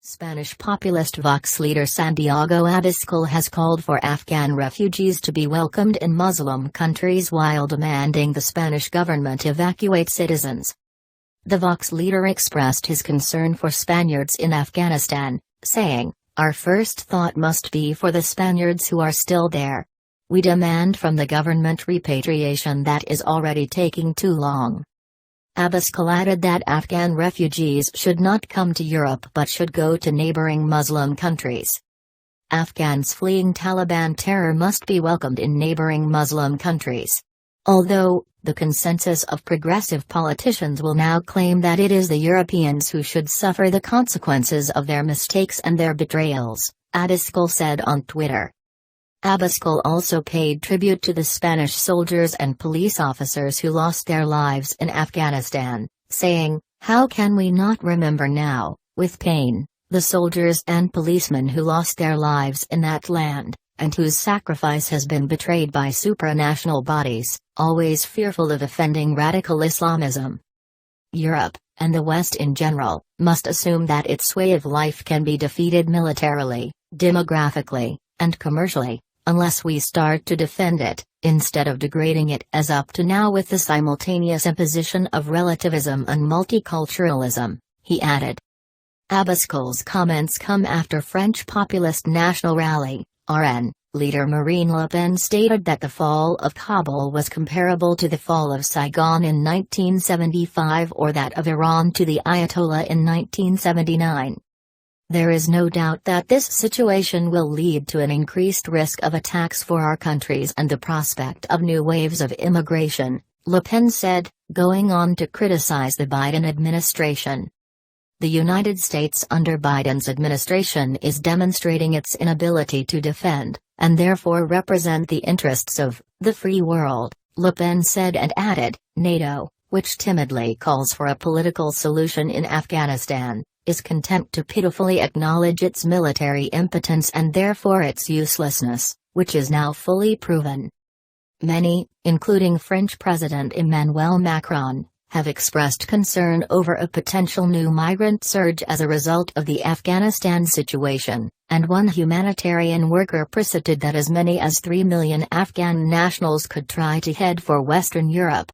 Spanish populist Vox leader Santiago Abascal has called for Afghan refugees to be welcomed in Muslim countries while demanding the Spanish government evacuate citizens. The Vox leader expressed his concern for Spaniards in Afghanistan, saying, "Our first thought must be for the Spaniards who are still there. We demand from the government repatriation that is already taking too long." Abascal added that Afghan refugees should not come to Europe but should go to neighbouring Muslim countries. Afghans fleeing Taliban terror must be welcomed in neighbouring Muslim countries. Although, the consensus of progressive politicians will now claim that it is the Europeans who should suffer the consequences of their mistakes and their betrayals, Abascal said on Twitter. Abascal also paid tribute to the Spanish soldiers and police officers who lost their lives in Afghanistan, saying, "How can we not remember now, with pain, the soldiers and policemen who lost their lives in that land, and whose sacrifice has been betrayed by supranational bodies, always fearful of offending radical Islamism." Europe, and the West in general, must assume that its way of life can be defeated militarily, demographically, and commercially, unless we start to defend it, instead of degrading it as up to now with the simultaneous imposition of relativism and multiculturalism, he added. Abascal's comments come after French populist National Rally, RN, leader Marine Le Pen stated that the fall of Kabul was comparable to the fall of Saigon in 1975 or that of Iran to the Ayatollah in 1979. There is no doubt that this situation will lead to an increased risk of attacks for our countries and the prospect of new waves of immigration, Le Pen said, going on to criticize the Biden administration. The United States under Biden's administration is demonstrating its inability to defend, and therefore represent the interests of, the free world, Le Pen said and added, NATO, which timidly calls for a political solution in Afghanistan, is content to pitifully acknowledge its military impotence and therefore its uselessness, which is now fully proven. Many, including French President Emmanuel Macron, have expressed concern over a potential new migrant surge as a result of the Afghanistan situation, and one humanitarian worker posited that as many as 3 million Afghan nationals could try to head for Western Europe.